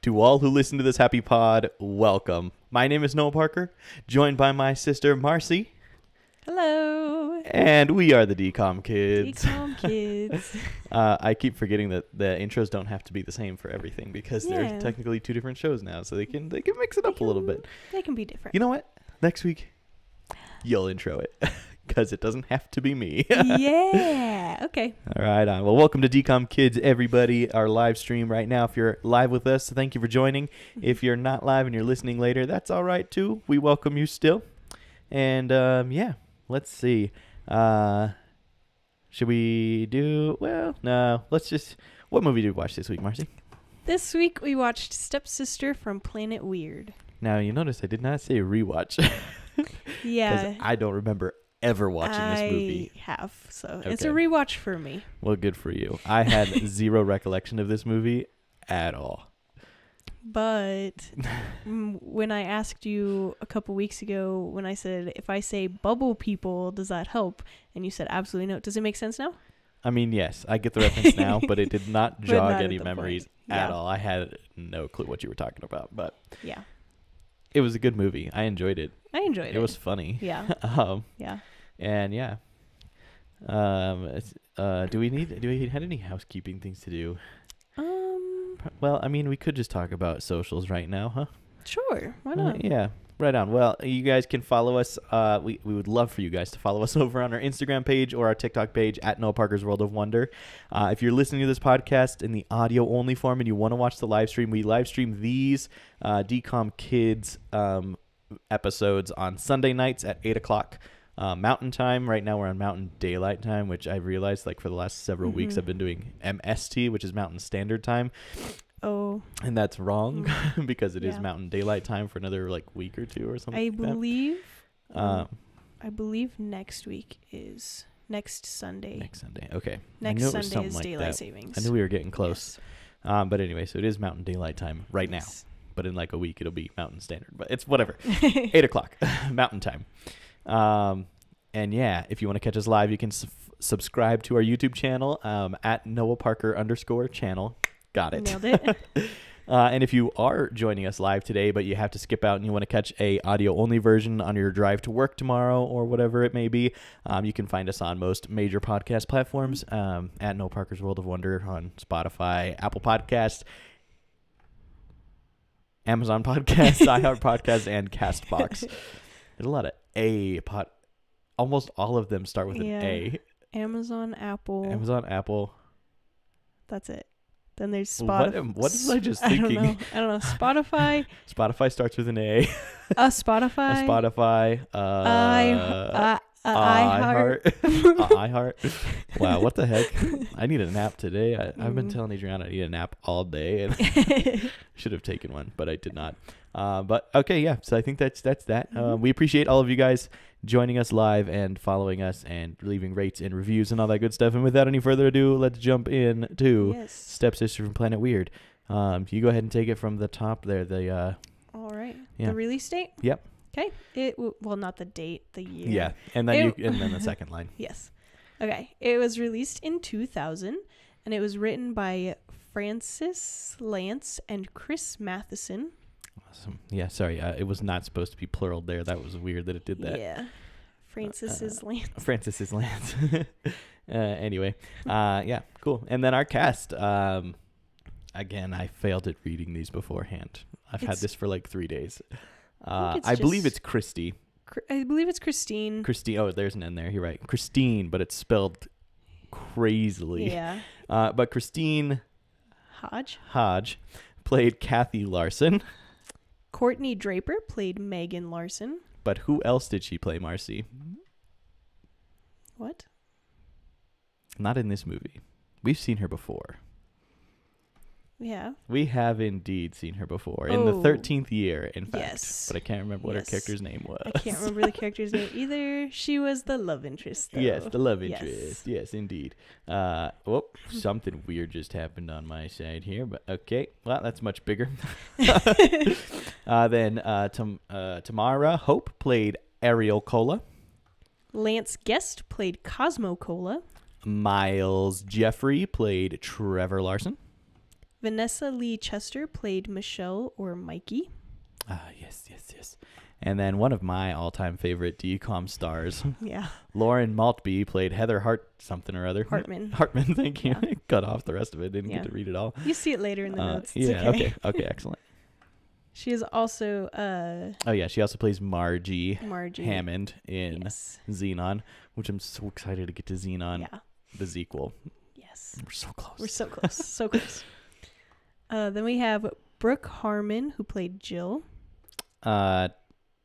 To all who listen to this happy pod, welcome. My name is Noah Parker, joined by my sister Marci. Hello. And we are the DCOM kids. DCOM kids. I keep forgetting that the intros don't have to be the same for everything because they're technically two different shows now, so they can mix it up a little bit. They can be different. You know what? Next week, you'll intro it because it doesn't have to be me. Yeah. Okay. All right. Well, welcome to DCOM Kids, everybody. Our live stream right now. If you're live with us, thank you for joining. If you're not live and you're listening later, that's all right, too. We welcome you still. And, yeah, let's see. Should we do... Well, no. Let's just... What movie did we watch this week, Marci? This week we watched Stepsister from Planet Weird. Now, you notice I did not say rewatch. Yeah. Because I don't remember ever watching this movie. I have, so Okay. It's a rewatch for me. Well, good for you. I had zero recollection of this movie at all. But when I asked you a couple weeks ago, when I said, if I say bubble people, does that help? And you said, absolutely no. Does it make sense now? I mean, yes, I get the reference now, but it did not jog not any at the memories point. at Yeah. all. I had no clue what you were talking about, but Yeah. it was a good movie. I enjoyed it. I enjoyed it. It was funny. Yeah. Yeah. And yeah. Do we had any housekeeping things to do? Well, I mean, we could just talk about socials right now, huh? Sure. Why not? Yeah. Right on. Well, you guys can follow us. We would love for you guys to follow us over on our Instagram page or our TikTok page at Noah Parker's World of Wonder. If you're listening to this podcast in the audio only form and you want to watch the live stream, we live stream these DCOM Kids episodes on Sunday nights at 8 o'clock Mountain Time. Right now we're on Mountain Daylight Time, which I realized like for the last several weeks I've been doing MST, which is Mountain Standard Time. Oh. And that's wrong because it is Mountain Daylight Time for another like week or two or something. I believe next week is next Sunday. Next Sunday. Okay. Next Sunday is daylight savings. I knew we were getting close. Yes. But anyway, so it is Mountain Daylight Time right now. But in like a week it'll be Mountain Standard. But it's whatever. 8 o'clock Mountain Time. And yeah, if you want to catch us live, you can subscribe to our YouTube channel at Noah Parker _channel. Got it. Nailed it. And if you are joining us live today, but you have to skip out and you want to catch a audio only version on your drive to work tomorrow or whatever it may be, you can find us on most major podcast platforms at Noah Parker's World of Wonder on Spotify, Apple Podcasts, Amazon Podcasts, iHeart Podcasts, and Castbox. There's a lot of almost all of them start with an A. Amazon, Apple. That's it. Then there's Spotify. What was I just thinking? I don't know. Spotify. Spotify starts with an A. Spotify. iHeart. iHeart. Wow, what the heck? I need a nap today. I've been telling Adriana I need a nap all day, and should have taken one, but I did not. But okay, yeah. So I think that's that. We appreciate all of you guys joining us live and following us and leaving rates and reviews and all that good stuff. And without any further ado, let's jump in to Stepsister from Planet Weird. You go ahead and take it from the top there. All right. Yeah. The release date? Yep. Okay. Well, not the date, the year. Yeah, and then and then the second line. Yes. Okay. It was released in 2000, and it was written by Francis Lance and Chris Matheson. Awesome. Yeah, sorry. It was not supposed to be plural there. That was weird that it did that. Yeah. Francis Lance. Francis is Lance. Anyway. Yeah, cool. And then our cast. Again, I failed at reading these beforehand. I've had this for like 3 days. I believe it's Christy. I believe it's Christine. Christine. Oh, there's an N there. You're right. Christine, but it's spelled crazily. Yeah. But Christine Hodge played Kathy Larson. Courtney Draper played Megan Larson. But who else did she play, Marci? What? Not in this movie. We've seen her before. Yeah. We have indeed seen her before. In the 13th year, in fact. Yes. But I can't remember what her character's name was. I can't remember the character's name either. She was the love interest, though. Yes, the love interest. Yes, indeed. Something weird just happened on my side here, but okay. Well, that's much bigger. Then Tamara Hope played Ariel Cola. Lance Guest played Cosmo Cola. Miles Jeffrey played Trevor Larson. Vanessa Lee Chester played Michelle or Mikey. Ah, yes. And then one of my all-time favorite DCOM stars, Yeah. Lauren Maltby, played Heather something or other. Hartman. Hartman, thank you. Yeah. Cut off the rest of it. Didn't Yeah. get to read it all. You see it later in the notes. It's Yeah, okay, excellent. She is also Oh, yeah, she also plays Margie Margie Hammond in Yes. Xenon, which I'm so excited to get to Xenon, Yeah. the sequel. Yes. We're so close. We're so close. So close. Then we have Brooke Harmon, who played Jill.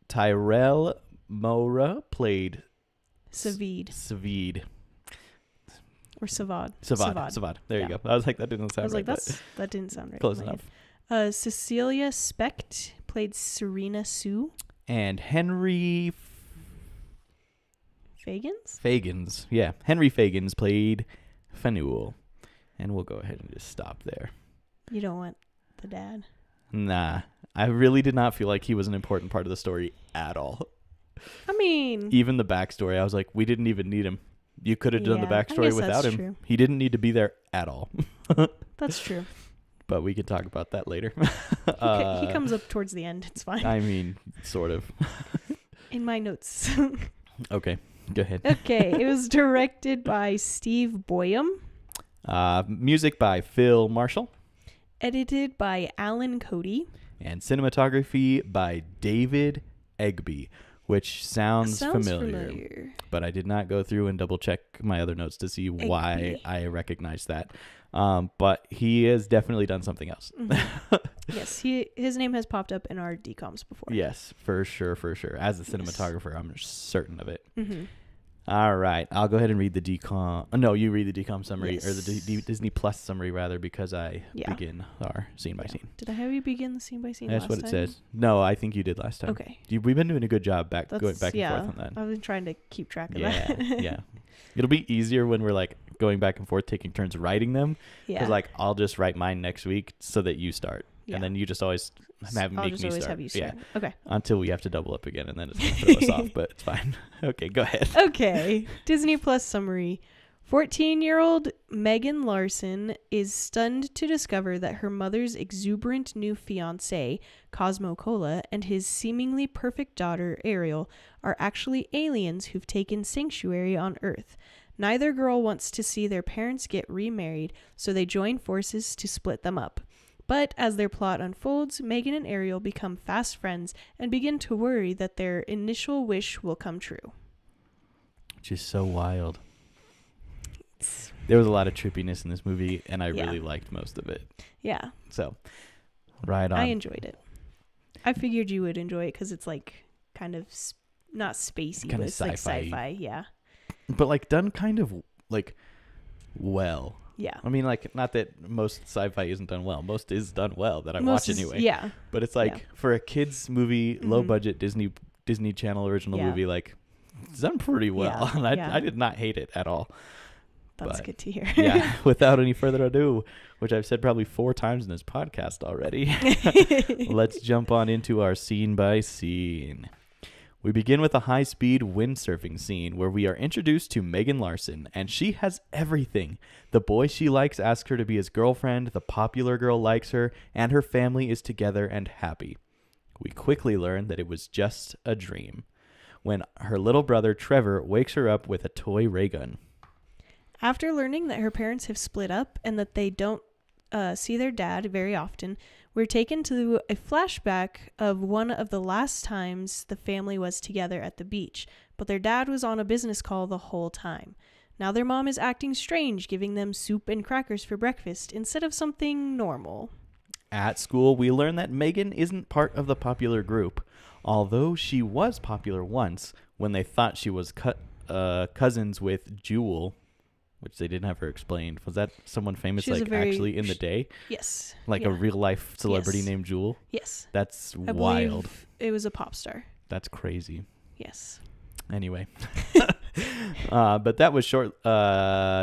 Tyrell Mora played Savid. Or Savad. Savad. There you Yeah. go. I was like, that didn't sound I was right. like, that didn't sound right. Close in my enough. head. Cecilia Specht played Serena Sue. And Henry Fagans? Yeah. Henry Fagans played Faneuil. And we'll go ahead and just stop there. You don't want the dad. Nah. I really did not feel like he was an important part of the story at all. I mean, Even the backstory, I was like, we didn't even need him. You could have done the Yeah, I backstory guess without that's him. true. He didn't need to be there at all. that's true. But we can talk about that later. He comes up towards the end. It's fine. I mean, sort of. In my notes. Okay, go ahead. Okay, it was directed by Steve Boyum. Music by Phil Marshall. Edited by Alan Cody. And cinematography by David Egby, which sounds familiar. But I did not go through and double check my other notes to see why I recognized that. But he has definitely done something else. Mm-hmm. Yes, his name has popped up in our DCOMs before. Yes, for sure. As a cinematographer, I'm certain of it. Mm-hmm. All right, I'll go ahead and read the DCOM. No, you read the DCOM summary, Yes. or the Disney Plus summary, rather, because I Yeah. begin our scene by scene. Did I have you begin the scene by scene That's last what it time? says. No, I think you did last time. Okay. We've been doing a good job going back and Yeah, forth on that. I've been trying to keep track of Yeah, that. yeah. It'll be easier when we're like going back and forth, taking turns writing them. Yeah. Because like I'll just write mine next week so that you start, Yeah. and then you just always I'll make just me always start. have you start. Yeah, Okay. until we have to double up again, and then it's gonna throw us off. But it's fine. Okay, go ahead. Okay. Disney Plus summary. 14-year-old Megan Larson is stunned to discover that her mother's exuberant new fiancé, Cosmo Cola, and his seemingly perfect daughter, Ariel, are actually aliens who've taken sanctuary on Earth. Neither girl wants to see their parents get remarried, so they join forces to split them up. But as their plot unfolds, Megan and Ariel become fast friends and begin to worry that their initial wish will come true. Which is so wild. There was a lot of trippiness in this movie, and I really liked most of it. Yeah. So, right on. I enjoyed it. I figured you would enjoy it because it's like kind of not spacey, Kinda but it's like sci-fi. sci-fi. Yeah. But like done kind of like well. Yeah. I mean, like, not that most sci-fi isn't done well. Most is done well that I watch anyway. Yeah. But it's like for a kids movie, low budget Disney Channel original Yeah. movie, like it's done pretty well. Yeah. And Yeah. I did not hate it at all. That's But, good to hear. Yeah. Without any further ado, which I've said probably 4 times in this podcast already, let's jump on into our scene by scene. We begin with a high-speed windsurfing scene where we are introduced to Megan Larson, and she has everything. The boy she likes asks her to be his girlfriend, the popular girl likes her, and her family is together and happy. We quickly learn that it was just a dream when her little brother Trevor wakes her up with a toy ray gun. After learning that her parents have split up and that they don't see their dad very often, we're taken to a flashback of one of the last times the family was together at the beach, but their dad was on a business call the whole time. Now their mom is acting strange, giving them soup and crackers for breakfast instead of something normal. At school, we learn that Megan isn't part of the popular group, although she was popular once when they thought she was cousins with Jewel, which they didn't have her explained. Was that someone famous, like, actually in the day? Yes. Like a real-life celebrity Yes. named Jewel? Yes. That's I wild. believe it was a pop star. That's crazy. Yes. Anyway. But that was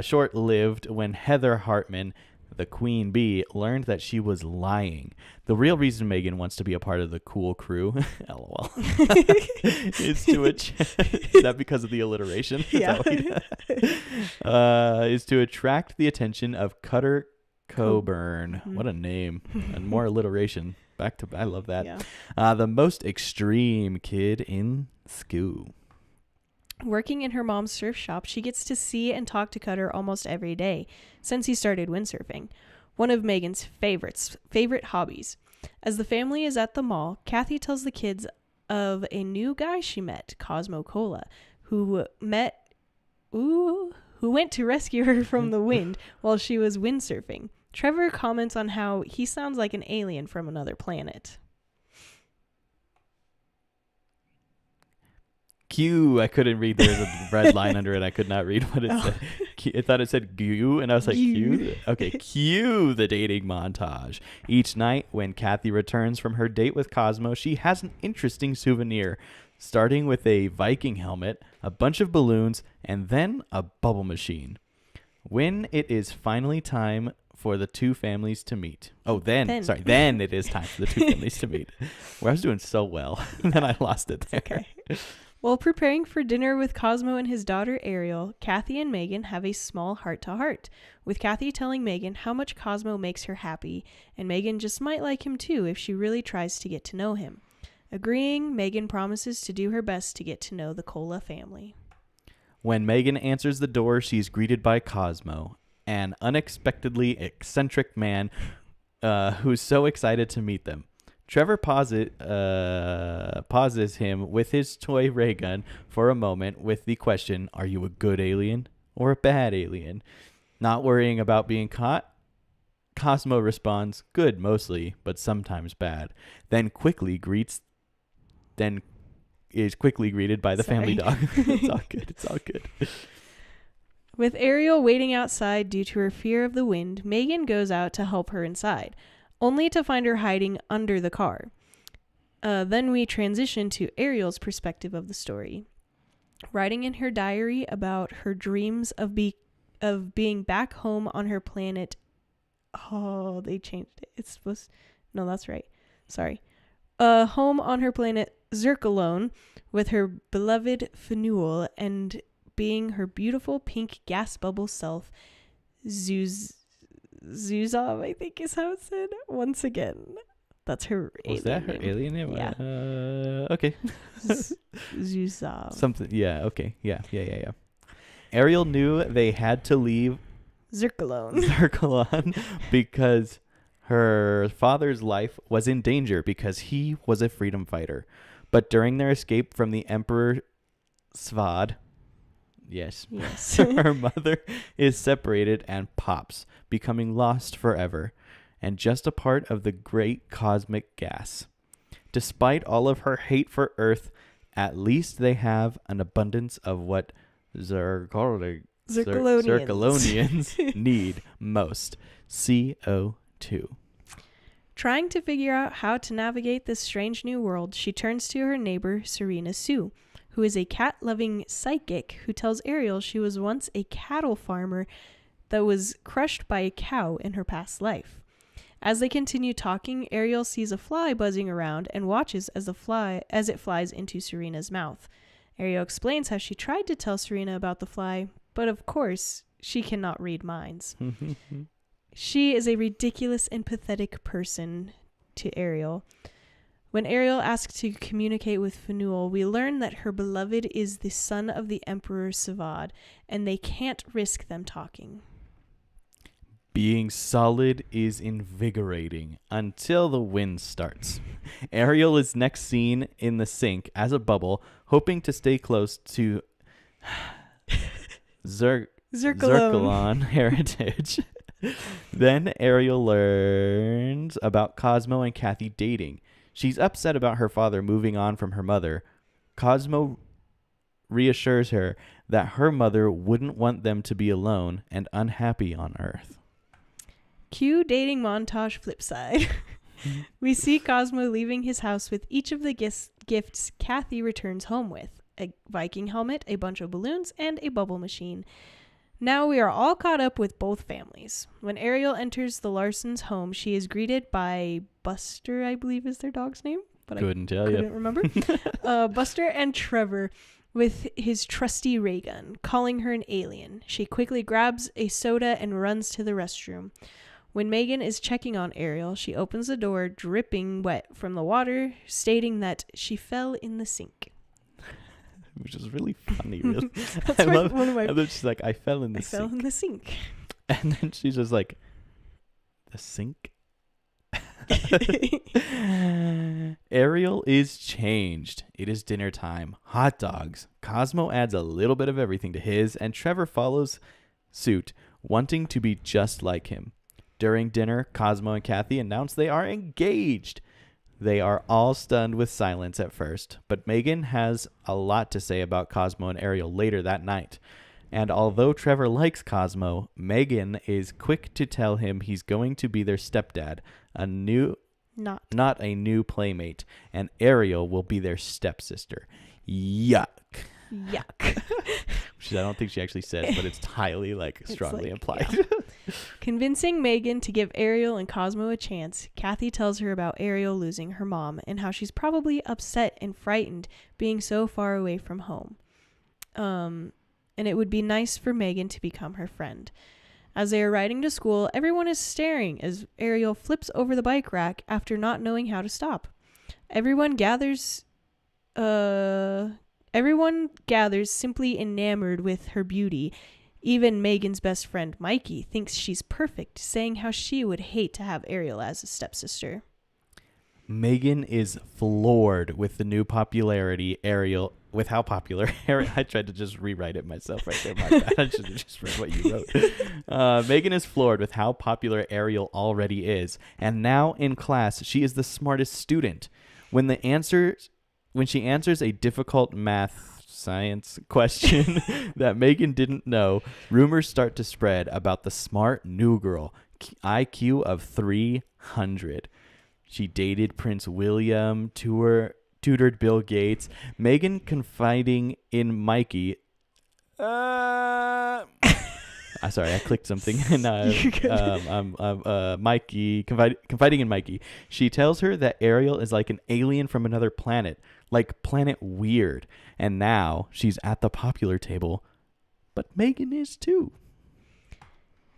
short-lived when Heather Hartman, the queen bee, learned that she was lying. The real reason Megan wants to be a part of the cool crew, LOL, is that because of the alliteration? Yeah. Is to attract the attention of Coburn. Mhm. What a name. And more alliteration. Back to I love that. Yeah. The most extreme kid in school. Working in her mom's surf shop, she gets to see and talk to Cutter almost every day since he started windsurfing, one of Megan's favorite hobbies. As the family is at the mall, Kathy tells the kids of a new guy she met, Cosmo Cola, who went to rescue her from the wind while she was windsurfing. Trevor comments on how he sounds like an alien from another planet. Q. I couldn't read. There's a red line under it. I could not read what it said. I thought it said Q, and I was like, Q? Okay, Q, the dating montage. Each night, when Kathy returns from her date with Cosmo, she has an interesting souvenir, starting with a Viking helmet, a bunch of balloons, and then a bubble machine. When it is finally time for the two families to meet. Then it is time for the two families to meet. Where I was doing so well, and then I lost it there. Okay. While preparing for dinner with Cosmo and his daughter Ariel, Kathy and Megan have a small heart-to-heart, with Kathy telling Megan how much Cosmo makes her happy, and Megan just might like him too if she really tries to get to know him. Agreeing, Megan promises to do her best to get to know the Cola family. When Megan answers the door, she's greeted by Cosmo, an unexpectedly eccentric man who's so excited to meet them. Trevor pauses him with his toy ray gun for a moment with the question, are you a good alien or a bad alien? Not worrying about being caught, Cosmo responds, good mostly, but sometimes bad. Then is quickly greeted by the family dog. It's all good. With Ariel waiting outside due to her fear of the wind, Megan goes out to help her inside, only to find her hiding under the car. Then we transition to Ariel's perspective of the story. Writing in her diary about her dreams of being back home on her planet. Oh, they changed it. No, that's right. Sorry. Home on her planet Zircalone with her beloved Faneuil and being her beautiful pink gas bubble self, Zuzov, I think is how it said. Once again, that's her alien Was that her name. alien name? Yeah. Okay. Zuzov. Something. Yeah. Okay. Yeah. Ariel knew they had to leave Zircalone because her father's life was in danger because he was a freedom fighter. But during their escape from the Emperor Svad, yes. Her mother is separated and pops, becoming lost forever, and just a part of the great cosmic gas. Despite all of her hate for Earth, at least they have an abundance of what Zircalonians need most, CO2. Trying to figure out how to navigate this strange new world, she turns to her neighbor, Serena Sue, who is a cat-loving psychic who tells Ariel she was once a cattle farmer that was crushed by a cow in her past life. As they continue talking, Ariel sees a fly buzzing around and watches as it flies into Serena's mouth. Ariel explains how she tried to tell Serena about the fly, but of course, she cannot read minds. She is a ridiculous and pathetic person to Ariel. When Ariel asks to communicate with Faneuil, we learn that her beloved is the son of the Emperor Savad, and they can't risk them talking. Being solid is invigorating until the wind starts. Ariel is next seen in the sink as a bubble, hoping to stay close to Zircalon heritage. Then Ariel learns about Cosmo and Kathy dating. She's upset about her father moving on from her mother. Cosmo reassures her that her mother wouldn't want them to be alone and unhappy on Earth. Cue dating montage flip side. We see Cosmo leaving his house with each of the gifts Kathy returns home with. A Viking helmet, a bunch of balloons, and a bubble machine. Now we are all caught up with both families. When Ariel enters the Larsons' home, she is greeted by Buster, I believe is their dog's name. But couldn't remember. Buster and Trevor with his trusty ray gun, calling her an alien. She quickly grabs a soda and runs to the restroom. When Megan is checking on Ariel, she opens the door, dripping wet from the water, stating that she fell in the sink. Which is really funny, really. That's I love, one of my... and then she's like, I fell in the I sink. fell in the sink. And then she's just like, the sink? Ariel is changed. It is dinner time. Hot dogs. Cosmo adds a little bit of everything to his, and Trevor follows suit, wanting to be just like him. During dinner, Cosmo and Kathy announce they are engaged. They are all stunned with silence at first, but Megan has a lot to say about Cosmo and Ariel later that night. And although Trevor likes Cosmo, Megan is quick to tell him he's going to be their stepdad, not a new playmate, and Ariel will be their stepsister. Yuck. Which I don't think she actually says, but it's highly strongly implied. Yeah. Convincing Megan to give Ariel and Cosmo a chance, Kathy tells her about Ariel losing her mom and how she's probably upset and frightened being so far away from home. And it would be nice for Megan to become her friend. As they are riding to school, everyone is staring as Ariel flips over the bike rack after not knowing how to stop. Everyone gathers simply enamored with her beauty. Even Megan's best friend, Mikey, thinks she's perfect, saying how she would hate to have Ariel as a stepsister. Megan is floored with the new popularity with how popular I tried to just rewrite it myself right there. My bad. I should have just read what you wrote. Megan is floored with how popular Ariel already is, and now in class she is the smartest student. When she answers a difficult science question that Megan didn't know, rumors start to spread about the smart new girl, IQ of 300. She dated Prince William, tutored Bill Gates. Megan confiding in Mikey. Sorry, I clicked something. Mikey confiding in Mikey. She tells her that Ariel is like an alien from another planet, like Planet Weird, and now she's at the popular table. But Megan is too.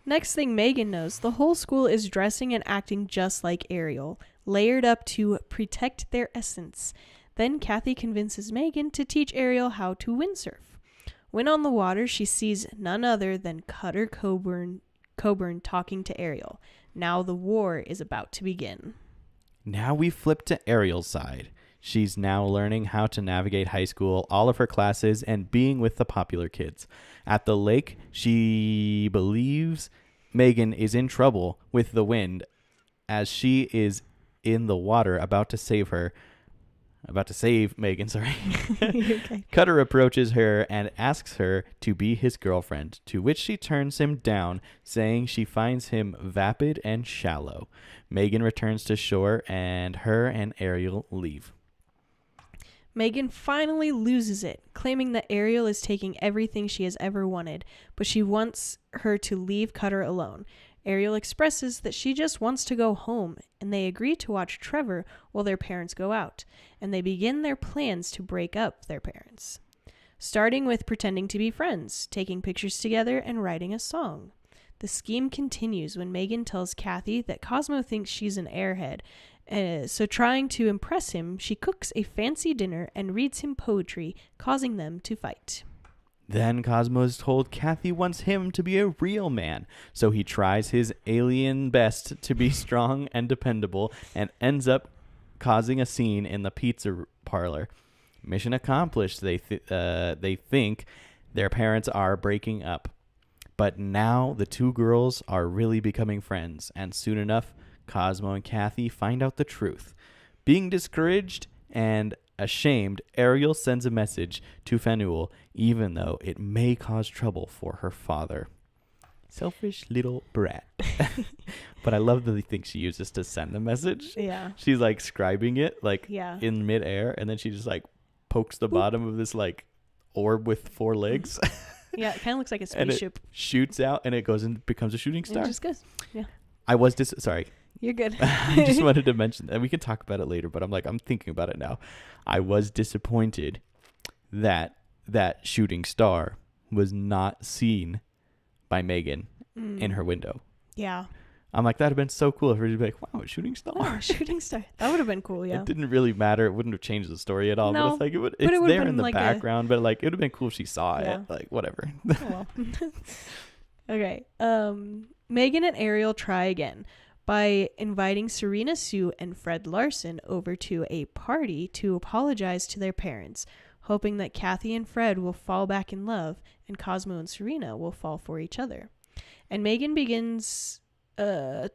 Next thing Megan knows, the whole school is dressing and acting just like Ariel, layered up to protect their essence. Then Kathy convinces Megan to teach Ariel how to windsurf. When on the water, she sees none other than Cutter Coburn talking to Ariel. Now the war is about to begin. Now we flip to Ariel's side. She's now learning how to navigate high school, all of her classes, and being with the popular kids. At the lake, she believes Megan is in trouble with the wind as she is in the water about to save Megan, sorry. Okay. Cutter approaches her and asks her to be his girlfriend, to which she turns him down, saying she finds him vapid and shallow. Megan returns to shore, and her and Ariel leave. Megan finally loses it, claiming that Ariel is taking everything she has ever wanted, but she wants her to leave Cutter alone. Ariel expresses that she just wants to go home, and they agree to watch Trevor while their parents go out, and they begin their plans to break up their parents. Starting with pretending to be friends, taking pictures together, and writing a song. The scheme continues when Megan tells Kathy that Cosmo thinks she's an airhead, so trying to impress him, she cooks a fancy dinner and reads him poetry, causing them to fight. Then Cosmo is told Kathy wants him to be a real man, so he tries his alien best to be strong and dependable and ends up causing a scene in the pizza parlor. Mission accomplished, they think their parents are breaking up. But now the two girls are really becoming friends, and soon enough, Cosmo and Kathy find out the truth. Being discouraged and ashamed, Ariel sends a message to Faneuil, even though it may cause trouble for her father. Selfish little brat. But I love the thing she uses to send the message. Yeah. She's like scribing it in midair, and then she just like pokes the bottom of this like orb with 4 legs. Yeah, it kind of looks like a and spaceship. it shoots out and it goes and becomes a shooting star. It just goes. Yeah. I was sorry. You're good. I just wanted to mention, and we can talk about it later, but I'm thinking about it now. I was disappointed that shooting star was not seen by Megan in her window. Yeah. I'm like, that'd have been so cool if we'd be like, wow, a shooting star. Oh, shooting star. That would have been cool, yeah. It didn't really matter. It wouldn't have changed the story at all. No, but it's like it's it would've there been in the like background, but like it would have been cool if she saw Yeah. it. Like whatever. Oh, well. Okay. Megan and Ariel try again by inviting Serena Sue and Fred Larson over to a party to apologize to their parents, hoping that Kathy and Fred will fall back in love and Cosmo and Serena will fall for each other. And Megan begins by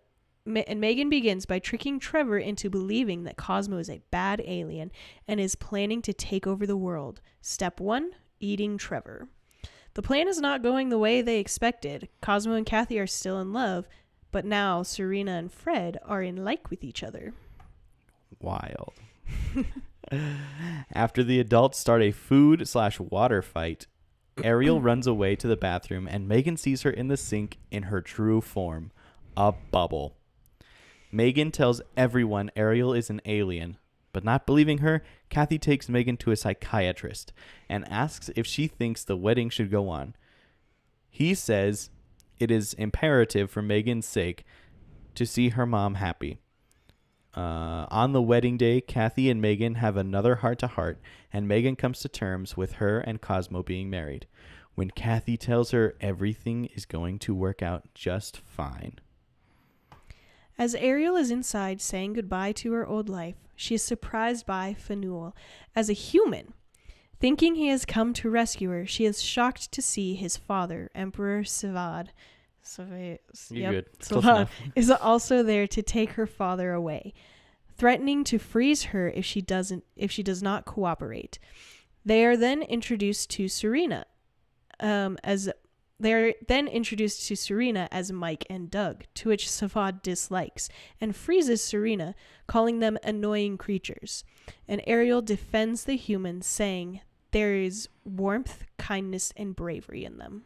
tricking Trevor into believing that Cosmo is a bad alien and is planning to take over the world. Step 1, eating Trevor. The plan is not going the way they expected. Cosmo and Kathy are still in love, but now Serena and Fred are in like with each other. Wild. After the adults start a food/water fight, Ariel runs away to the bathroom and Megan sees her in the sink in her true form, a bubble. Megan tells everyone Ariel is an alien, but not believing her, Kathy takes Megan to a psychiatrist and asks if she thinks the wedding should go on. He says it is imperative for Megan's sake to see her mom happy. On the wedding day, Kathy and Megan have another heart-to-heart, and Megan comes to terms with her and Cosmo being married, when Kathy tells her everything is going to work out just fine. As Ariel is inside saying goodbye to her old life, she is surprised by Faneuil as a human. Thinking he has come to rescue her, she is shocked to see his father, Emperor Sivad. You're good. Close Sivad enough. is also there to take her father away, threatening to freeze her if she does not cooperate. They are then introduced to Serena, as Mike and Doug, to which Sivad dislikes and freezes Serena, calling them annoying creatures. And Ariel defends the humans, saying there is warmth, kindness, and bravery in them.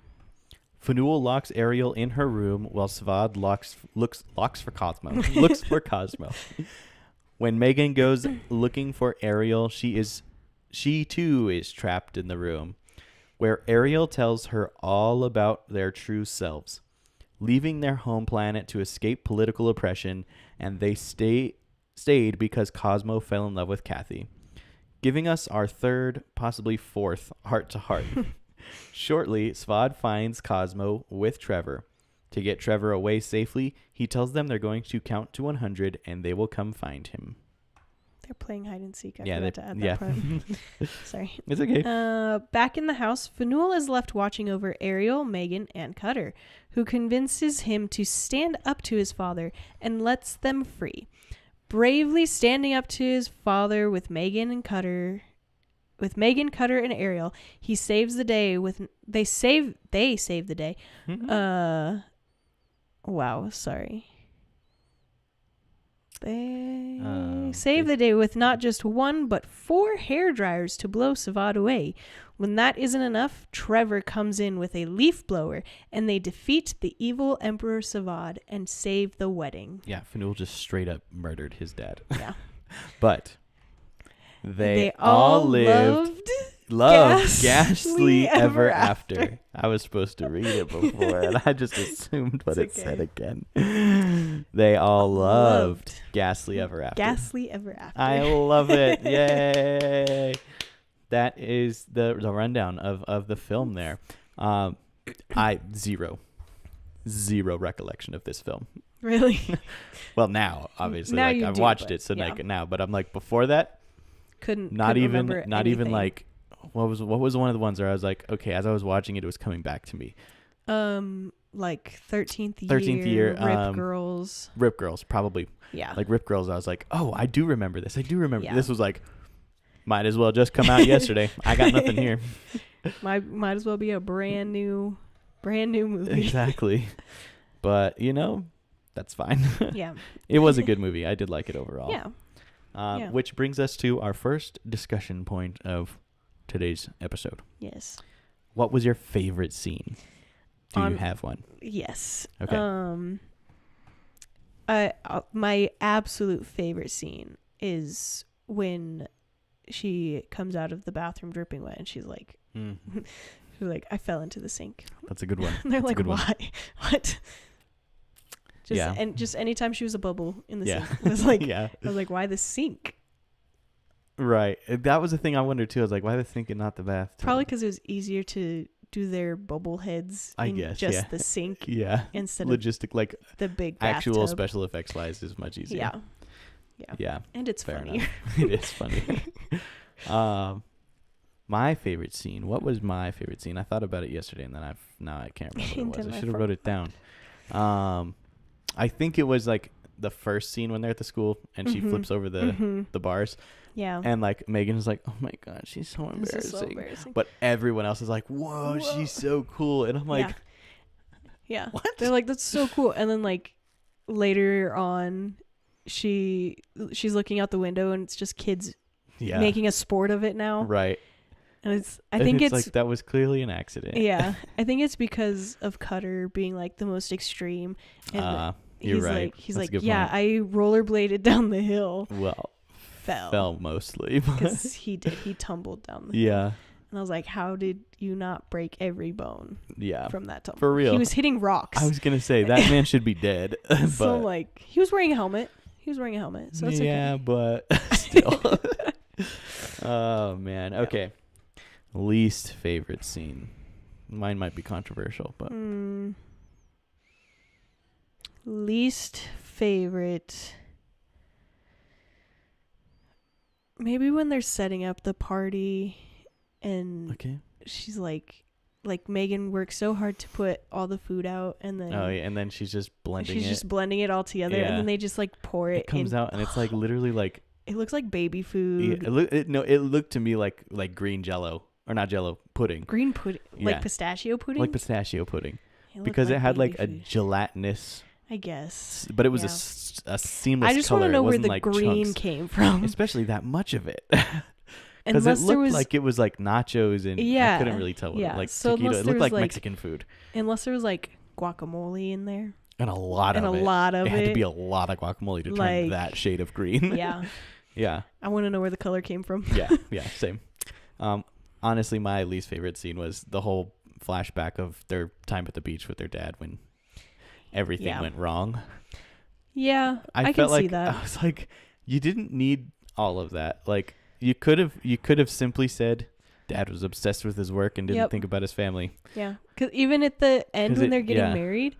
Faneuil locks Ariel in her room while Sivad looks for Cosmo. When Megan goes looking for Ariel, she too is trapped in the room, where Ariel tells her all about their true selves, leaving their home planet to escape political oppression, and they stayed because Cosmo fell in love with Kathy, giving us our third, possibly fourth, heart-to-heart. Shortly, Sivad finds Cosmo with Trevor. To get Trevor away safely, he tells them they're going to count to 100 and they will come find him. They're playing hide and seek. I Yeah, forgot to add that part. Sorry. It's okay. Back in the house, Faneuil is left watching over Ariel, Megan, and Cutter, who convinces him to stand up to his father and lets them free. Bravely standing up to his father with Megan, Cutter, and Ariel, he saves the day they save the day. Wow, sorry. They save the day with not just one, but 4 hair dryers to blow Sivad away. When that isn't enough, Trevor comes in with a leaf blower, and they defeat the evil Emperor Sivad and save the wedding. Yeah, Faneuil just straight up murdered his dad. Yeah. But they all loved Ghastly Ever After. I was supposed to read it before, and I just assumed what it said again. They all loved Ghastly Ever After. Ghastly Ever After. I love it. Yay. That is the rundown of the film there. I zero recollection of this film. Really? Well, now, obviously. Now like you I've do, watched but it, so yeah. like now, but I'm like before that, Couldn't not even remember like what was one of the ones where I was like, okay, as I was watching it, it was coming back to me. Like 13th year, Rip Girls, probably. Yeah. Like Rip Girls, I was like, oh, I do remember this. Yeah. This was like, might as well just come out yesterday. I got nothing here. Might as well be a brand new movie. Exactly. But that's fine. Yeah. It was a good movie. I did like it overall. Yeah. Yeah. Which brings us to our first discussion point of today's episode. Yes. What was your favorite scene? Do you have one? Yes. Okay. My absolute favorite scene is when she comes out of the bathroom dripping wet, and she's like, Mm. I fell into the sink. That's a good one. And they're That's a like, good one. why? What? And just anytime she was a bubble in the Yeah. sink, it was like, Yeah. I was like, why the sink? Right. That was the thing I wondered too. I was like, why the sink and not the bathtub? Probably because it was easier to do their bubble heads in just the sink instead of like the big actual bathtub. special effects wise is much easier. Yeah. And it's Fair funnier. enough. It is funny. My favorite scene. What was my favorite scene? I thought about it yesterday, and then I can't remember what it was. I should have wrote it down. I think it was like the first scene when they're at the school and she flips over the bars. Yeah. And like Megan is like, oh my god, she's so embarrassing. This is so embarrassing. But everyone else is like, whoa, she's so cool. And I'm like, yeah. What? They're like, that's so cool. And then like later on, she's looking out the window and it's just kids making a sport of it now. Right. And I think it's like that was clearly an accident. Yeah. I think it's because of Cutter being like the most extreme. And you're right. He's like, yeah, I rollerbladed down the hill. Well, fell mostly. Because he did. He tumbled down the hill. Yeah. And I was like, how did you not break every bone from that tumble? For real. He was hitting rocks. I was going to say, that man should be dead. So, like, he was wearing a helmet. So it's okay. Yeah, but still. Oh, man. Okay. Least favorite scene. Mine might be controversial, but. Least favorite. Maybe when they're setting up the party and she's like Megan works so hard to put all the food out and then and then she's just blending it all together and then they just like pour it. It comes out and it's like literally like it looks like baby food. Yeah, it looked to me like green jello or not jello pudding. Green pudding, like pistachio pudding. Like pistachio pudding, because it had like a gelatinous. I guess, but it was a seamless. I just want to know where the like green chunks, came from, especially that much of it. Because it looked like it was like nachos and I couldn't really tell what like so taquito. It looked like Mexican food. Unless there was like guacamole in there. And a lot of it. It had to be a lot of guacamole to turn that shade of green. Yeah. Yeah. I want to know where the color came from. Yeah, same. Honestly, my least favorite scene was the whole flashback of their time at the beach with their dad when everything went wrong. Yeah, I felt can see that. I was like, you didn't need all of that. Like, you could have simply said Dad was obsessed with his work and didn't think about his family. Yeah, because even at the end when they're getting married,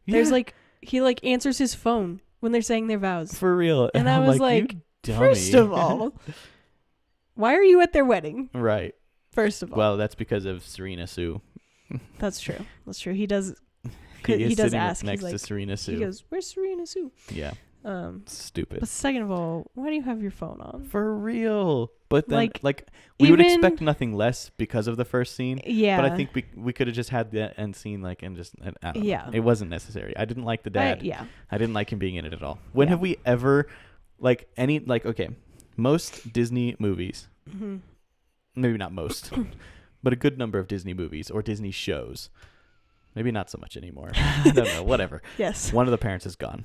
there's like he like answers his phone when they're saying their vows. For real. And I was like, first of all, why are you at their wedding? Right. First of all. Well, that's because of Serena Sue. That's true. He does ask next to Serena Sue. He goes, "Where's Serena Sue?" Yeah. Stupid. But second of all, why do you have your phone on? For real. But then, like we would expect nothing less because of the first scene. Yeah. But I think we could have just had the end scene, like, and just, I don't know. It wasn't necessary. I didn't like the dad. I didn't like him being in it at all. When have we ever, like, most Disney movies, maybe not most, but a good number of Disney movies or Disney shows, maybe not so much anymore. I don't know, whatever. Yes. One of the parents is gone.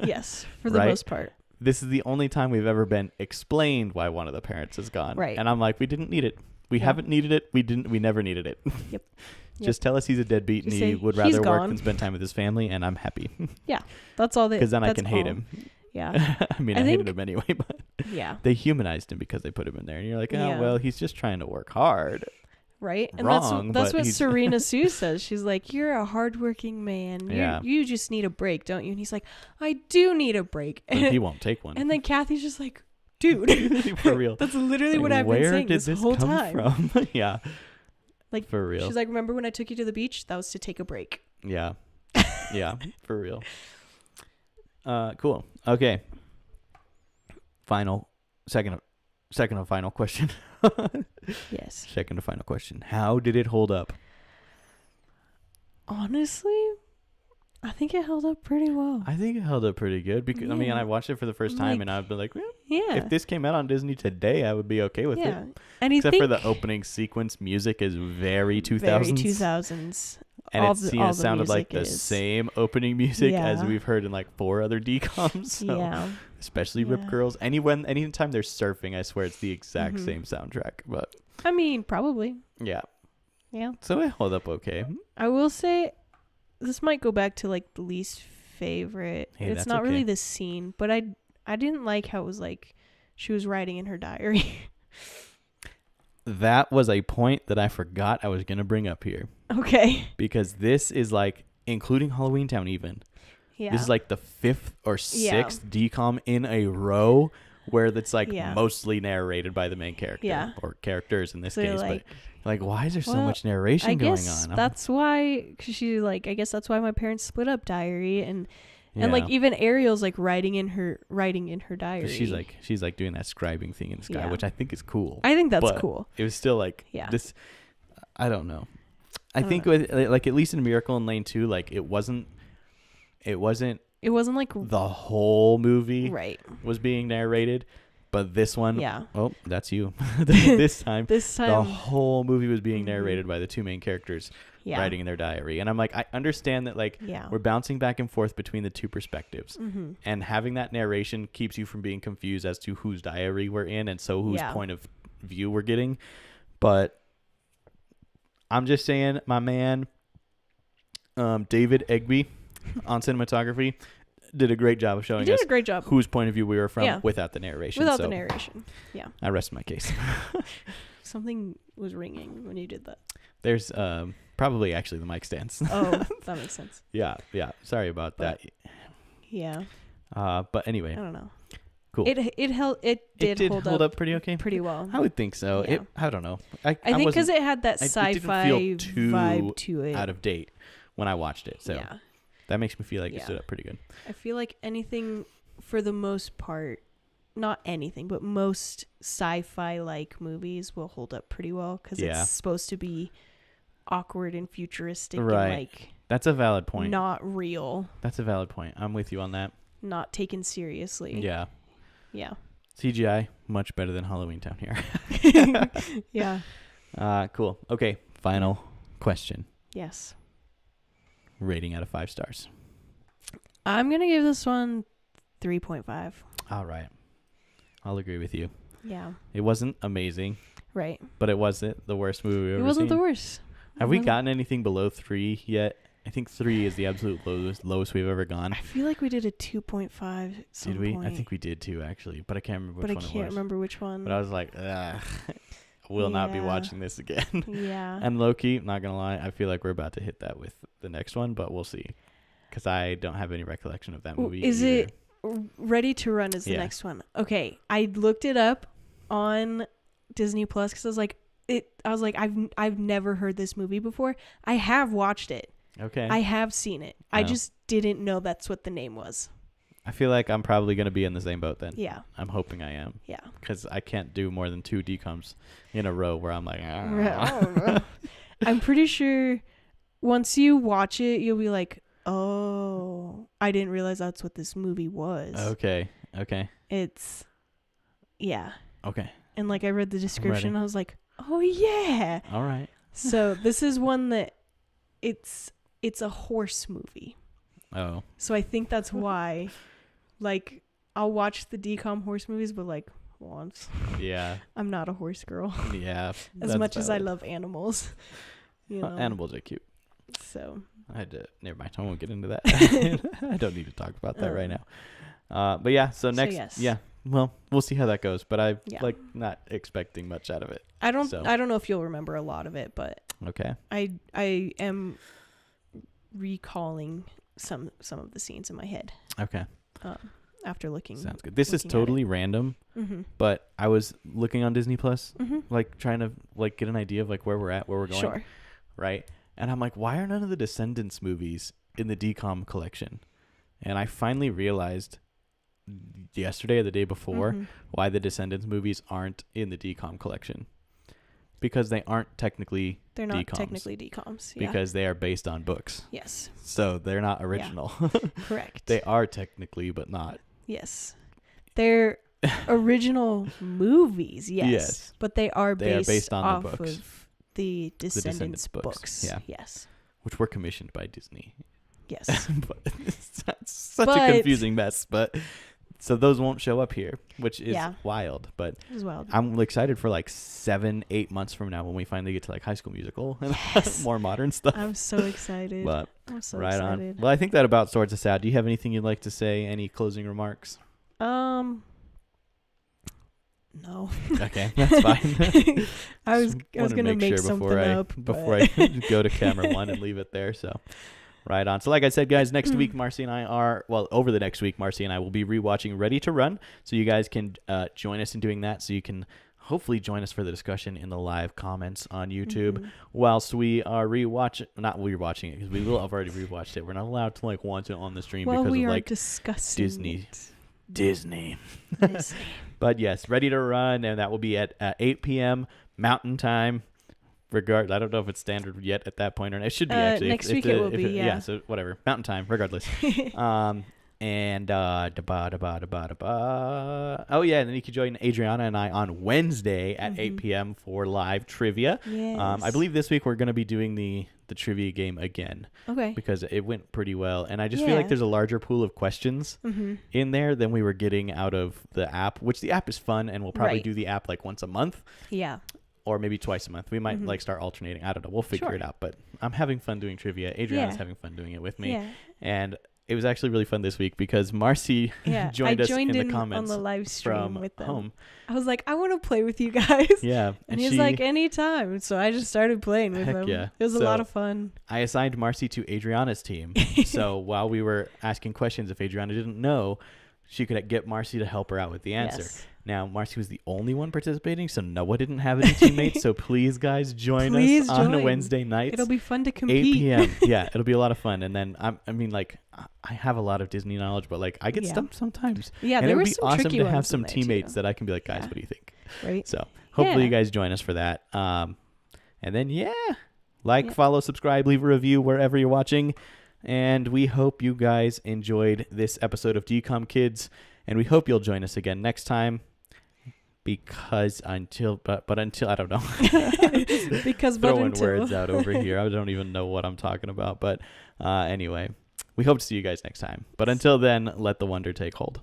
Yes, for the most part. This is the only time we've ever been explained why one of the parents is gone. Right. And I'm like, we didn't need it. We haven't needed it. We never needed it. Yep. Just tell us he's a deadbeat and he would rather work than spend time with his family, and I'm happy. Yeah. That's all because then I can hate him. Yeah. I mean, I hated him anyway, but they humanized him because they put him in there. And you're like, well, he's just trying to work hard. Right. And Wrong, that's what Serena Sue says. She's like, you're a hardworking man. You just need a break, don't you? And he's like, I do need a break. And he won't take one. And then Kathy's just like, dude. For real. That's literally what I've been saying this whole time. From? Yeah. Like, for real. She's like, remember when I took you to the beach? That was to take a break. Yeah. Yeah. For real. Cool. Okay. Second and final question. Yes. Second and final question. How did it hold up? Honestly, I think it held up pretty well. I think it held up pretty good because I mean, I watched it for the first time and I've been like, if this came out on Disney today, I would be okay with it. And except for the opening sequence, music is very 2000s. Very 2000s. And it sounded like the same opening music as we've heard in like 4 other DCOMs. So, especially Rip Curls. Anytime they're surfing, I swear it's the exact same soundtrack. But I mean, probably. Yeah. Yeah. So it held up okay. I will say, this might go back to like the least favorite. Hey, It's that's not okay. really the scene, but I didn't like how it was like she was writing in her diary. That was a point that I forgot I was going to bring up here. Okay. Because this is like, including Halloween Town even, Yeah. this is like the 5th or 6th DCOM in a row where it's like mostly narrated by the main character or characters in this case. Like, but like, why is there so much narration going on? That's why, cause she like, I guess that's why my parents split up diary and like even Ariel's like writing in her diary. She's like doing that scribing thing in the sky, which I think is cool. I think that's cool. It was still like this. I don't know. I think with like at least in Miracle in Lane 2, like it wasn't like the whole movie was being narrated, but this one, oh, that's you. this time the whole movie was being narrated by the two main characters writing in their diary. And I'm like, I understand that like we're bouncing back and forth between the two perspectives, and having that narration keeps you from being confused as to whose diary we're in and so whose point of view we're getting. But I'm just saying, my man David Egby on cinematography did a great job of showing us whose point of view we were from without the narration. The narration. Yeah. I rest my case. Something was ringing when you did that. There's probably actually the mic stands. Oh, that makes sense. Yeah. Sorry about that. Yeah. But anyway. I don't know. Cool. It did hold up pretty okay. Pretty well. I would think so. Yeah. I don't know. I think because it had that sci-fi vibe to it. Out of date when I watched it. So that makes me feel like it stood up pretty good. I feel like anything, for the most part, not anything, but most sci-fi like movies will hold up pretty well because it's supposed to be awkward and futuristic and like that's a valid point. Not real. That's a valid point. I'm with you on that. Not taken seriously. Yeah. Yeah. CGI much better than Halloween Town here. Yeah. Cool. Okay, final question. Yes. Rating out of 5 stars. I'm gonna give this one 3.5. All right. I'll agree with you. Yeah. It wasn't amazing. Right. But it wasn't the worst movie we've ever seen. It wasn't the worst. Have we gotten anything below 3 yet? I think 3 is the absolute lowest we've ever gone. I feel like we did a 2.5 at some Did we? point. I think we did too, actually. But I can't remember which one it was. But I can't remember which one. But I was like, will not be watching this again. Yeah. And low-key, not going to lie, I feel like we're about to hit that with the next one, but we'll see. Because I don't have any recollection of that movie Is either. it Ready to Run is the next one? Okay. I looked it up on Disney Plus because I was like, I've never heard this movie before. I have watched it. Okay. I have seen it. Oh. I just didn't know that's what the name was. I feel like I'm probably going to be in the same boat then. Yeah. I'm hoping I am. Yeah. Because I can't do more than 2 DCOMs in a row where I'm like, I'm pretty sure once you watch it, you'll be like, oh, I didn't realize that's what this movie was. Okay. It's, yeah. Okay. And like I read the description, I was like, oh yeah. All right. So this is one that it's a horse movie. Oh. So I think that's why, like, I'll watch the DCOM horse movies, but like once. Yeah. I'm not a horse girl. Yeah. As much as I love animals. You know. Animals are cute. So. I had to. Never mind. I won't get into that. I don't need to talk about that right now. But yeah. So next. Yes. Yeah. Well, we'll see how that goes. But I'm like not expecting much out of it. I don't know if you'll remember a lot of it, but okay. I am recalling some of the scenes in my head. Okay. After looking. Sounds good. This is totally random, but I was looking on Disney Plus, like trying to like get an idea of like where we're at, where we're going. Sure. Right. And I'm like, why are none of the Descendants movies in the DCOM collection? And I finally realized yesterday or the day before why the Descendants movies aren't in the DCOM collection. Because they aren't technically They're not DCOMs, technically DCOMs. Yeah. Because they are based on books. Yes. So they're not original. Yeah. Correct. They are technically, but not. Yes. They're original movies, yes. But they are based on the books. Of the Descendants books. Yeah. Yes. Which were commissioned by Disney. Yes. But it's such a confusing mess, but So those won't show up here, which is Yeah. wild. But It was wild. I'm excited for like 7-8 months from now when we finally get to like High School Musical and Yes. more modern stuff. I'm so excited. But I'm so right excited. on. Well, I think that about sorts us out. Do you have anything you'd like to say? Any closing remarks? No. Okay, that's fine. I was Wanna gonna make sure something up before but- I go to camera one and leave it there. So, right on. So, like I said, guys, next week Marci and I over the next week, Marci and I will be rewatching Ready to Run. So you guys can join us in doing that. So you can hopefully join us for the discussion in the live comments on YouTube whilst we are not rewatching it because we will have already rewatched it. We're not allowed to like watch it on the stream Well, because we of are like discussing Disney. it. Disney. Disney. But yes, Ready to Run, and that will be at 8 p.m. Mountain Time. I don't know if it's standard yet at that point or not. It should be actually. Next week it will be, yeah. Yeah, so whatever. Mountain Time, regardless. And oh yeah, and then you can join Adriana and I on Wednesday at 8 p.m. for live trivia. Yes. I believe this week we're going to be doing the trivia game again Okay. because it went pretty well, and I just feel like Yeah. there's a larger pool of questions in there than we were getting out of the app, which the app is fun, and we'll probably Right. do the app like once a month Yeah. or maybe twice a month. We might like start alternating. I don't know. We'll figure Sure. it out. But I'm having fun doing trivia. Adriana's Yeah. having fun doing it with me. Yeah. And it was actually really fun this week because Marci Yeah. joined us in the on comments the live stream from with them. home. I was like, I want to play with you guys. Yeah. And he's like, anytime. So I just started playing with Heck him. yeah. It was a So- lot of fun. I assigned Marci to Adriana's team. So while we were asking questions, if Adriana didn't know, she could get Marci to help her out with the answer. Yes. Now, Marci was the only one participating, so Noah didn't have any teammates. So please, guys, join Please us on a join. Wednesday night. It'll be fun to 8 compete. p.m. Yeah, it'll be a lot of fun. And then I have a lot of Disney knowledge, but like I get Yeah. stumped sometimes. Yeah, And it there would were be some awesome tricky to have ones in some there, teammates too. that I can be like, guys, Yeah. what do you think? Right? So hopefully Yeah. you guys join us for that. And then Yeah. follow, subscribe, leave a review wherever you're watching. And we hope you guys enjoyed this episode of DCOM Kids, and we hope you'll join us again next time. Because until I don't know. Because Throwing words out over here. I don't even know what I'm talking about. But anyway, we hope to see you guys next time. But until then, let the wonder take hold.